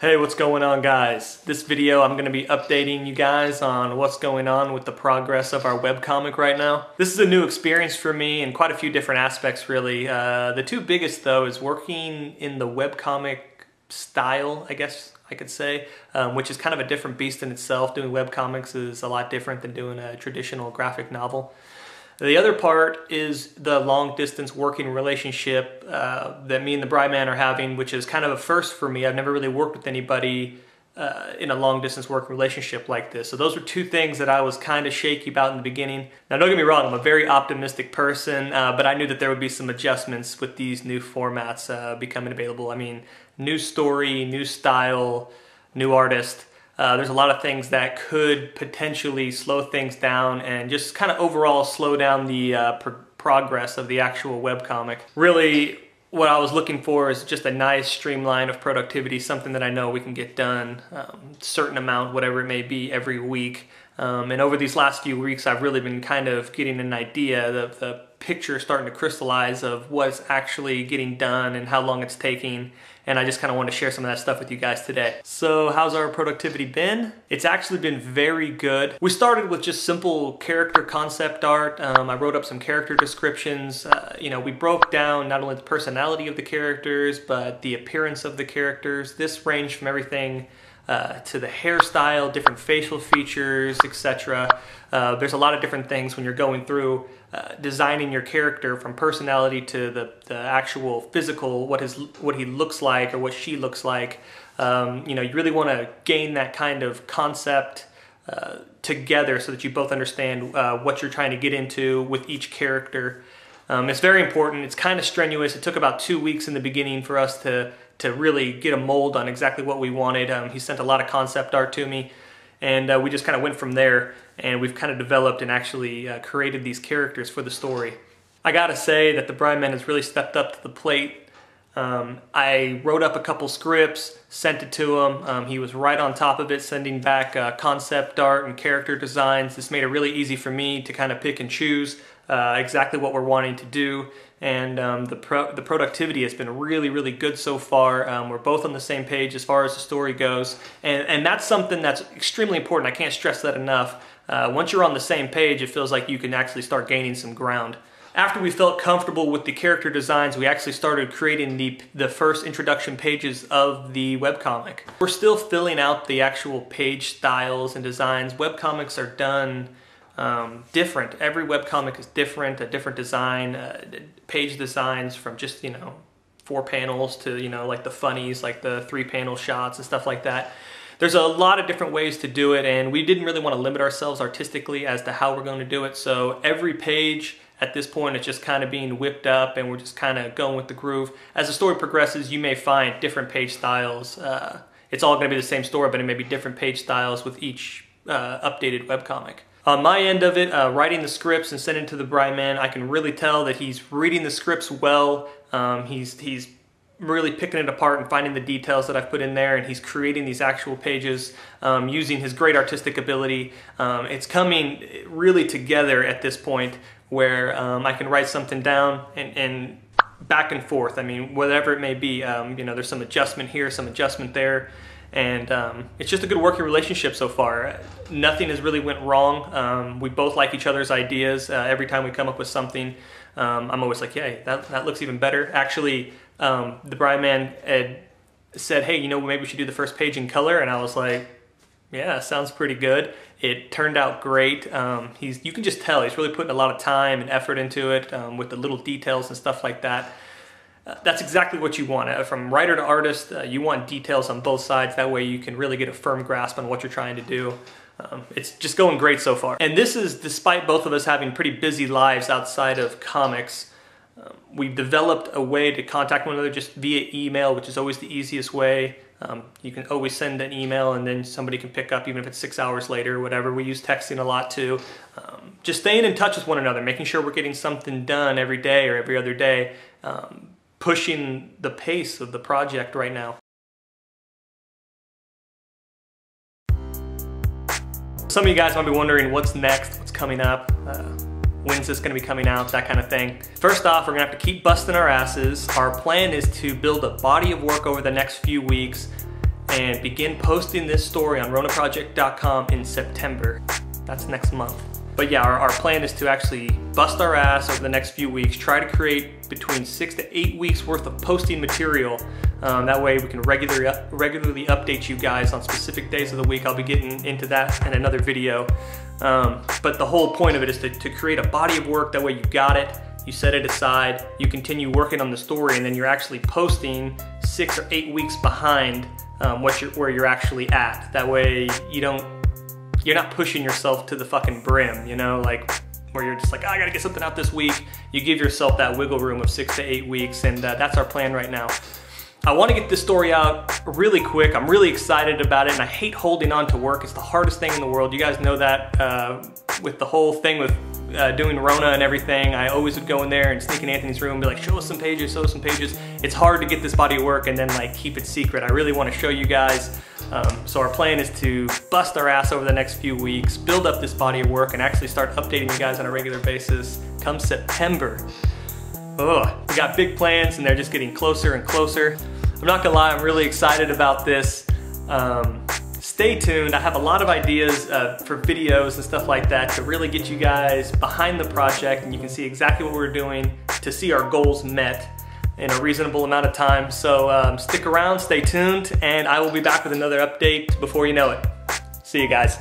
Hey, what's going on, guys? This video I'm going to be updating you guys on what's going on with the progress of our webcomic right now. This is a new experience for me in quite a few different aspects, really. The two biggest, though, is working in the webcomic style, I guess I could say, which is kind of a different beast in itself. Doing webcomics is a lot different than doing a traditional graphic novel. The other part is the long-distance working relationship that me and the Briman are having, which is kind of a first for me. I've never really worked with anybody in a long-distance working relationship like this. So those were two things that I was kind of shaky about in the beginning. Now, don't get me wrong, I'm a very optimistic person, but I knew that there would be some adjustments with these new formats becoming available. I mean, new story, new style, new artist. There's a lot of things that could potentially slow things down and just kind of overall slow down the progress of the actual webcomic. Really, what I was looking for is just a nice streamline of productivity, something that I know we can get done, certain amount, whatever it may be, every week. And over these last few weeks, I've really been kind of getting an idea, the picture starting to crystallize of what's actually getting done and how long it's taking. And I just kind of want to share some of that stuff with you guys today. So how's our productivity been? It's actually been very good. We started with just simple character concept art. I wrote up some character descriptions. We broke down not only the personality of the characters, but the appearance of the characters. This ranged from everything to the hairstyle, different facial features, etc. There's a lot of different things when you're going through designing your character, from personality to the actual physical, what he looks like or what she looks like. You really want to gain that kind of concept together so that you both understand what you're trying to get into with each character. It's very important. It's kind of strenuous. It took about 2 weeks in the beginning for us to really get a mold on exactly what we wanted. He sent a lot of concept art to me, and we just kind of went from there, and we've kind of developed and actually created these characters for the story. I gotta say that the Briman has really stepped up to the plate. I wrote up a couple scripts, sent it to him. He was right on top of it, sending back concept art and character designs. This made it really easy for me to kind of pick and choose exactly what we're wanting to do. And the productivity has been really, really good so far. We're both on the same page as far as the story goes. And that's something that's extremely important. I can't stress that enough. Once you're on the same page, it feels like you can actually start gaining some ground. After we felt comfortable with the character designs, we actually started creating the first introduction pages of the webcomic. We're still filling out the actual page styles and designs. Webcomics are done different. Every webcomic is different, a different design, page designs from just, 4 panels to, like the funnies, like the 3-panel shots and stuff like that. There's a lot of different ways to do it, and we didn't really want to limit ourselves artistically as to how we're going to do it. So every page at this point is just kind of being whipped up, and we're just kind of going with the groove. As the story progresses, you may find different page styles. It's all going to be the same story, but it may be different page styles with each updated webcomic. On my end of it, writing the scripts and sending to the Briman, I can really tell that he's reading the scripts well. He's really picking it apart and finding the details that I've put in there, and he's creating these actual pages using his great artistic ability. It's coming really together at this point where I can write something down and back and forth. I mean, whatever it may be, there's some adjustment here, some adjustment there. And it's just a good working relationship so far. Nothing has really went wrong. We both like each other's ideas. Every time we come up with something, I'm always like, yeah, that looks even better. Actually, the Briman had said, hey, maybe we should do the first page in color. And I was like, yeah, sounds pretty good. It turned out great. You can just tell he's really putting a lot of time and effort into it with the little details and stuff like that. That's exactly what you want. From writer to artist, you want details on both sides. That way you can really get a firm grasp on what you're trying to do. It's just going great so far. And this is despite both of us having pretty busy lives outside of comics. We've developed a way to contact one another just via email, which is always the easiest way. You can always send an email and then somebody can pick up, even if it's 6 hours later or whatever. We use texting a lot too. Just staying in touch with one another, making sure we're getting something done every day or every other day. Pushing the pace of the project right now. Some of you guys might be wondering what's next, what's coming up, when's this going to be coming out, that kind of thing. First off, we're going to have to keep busting our asses. Our plan is to build a body of work over the next few weeks and begin posting this story on ronaproject.com in September. That's next month. But yeah, our plan is to actually bust our ass over the next few weeks, try to create between 6 to 8 weeks worth of posting material. That way we can regularly update you guys on specific days of the week. I'll be getting into that in another video. But the whole point of it is to create a body of work. That way you got it, you set it aside, you continue working on the story, and then you're actually posting 6 or 8 weeks behind where you're actually at. That way you're not pushing yourself to the fucking brim, you know, like where you're just like, oh, I gotta get something out this week. You give yourself that wiggle room of 6 to 8 weeks, and that's our plan right now. I want to get this story out really quick. I'm really excited about it, and I hate holding on to work. It's the hardest thing in the world. You guys know that with the whole thing with doing Rona and everything. I always would go in there and sneak in Anthony's room and be like, show us some pages, show us some pages. It's hard to get this body of work and then like keep it secret. I really want to show you guys. So our plan is to bust our ass over the next few weeks, build up this body of work, and actually start updating you guys on a regular basis come September. We got big plans, and they're just getting closer and closer. I'm not gonna lie, I'm really excited about this. Stay tuned. I have a lot of ideas for videos and stuff like that to really get you guys behind the project, and you can see exactly what we're doing to see our goals met in a reasonable amount of time. So stick around, stay tuned, and I will be back with another update before you know it. See you guys.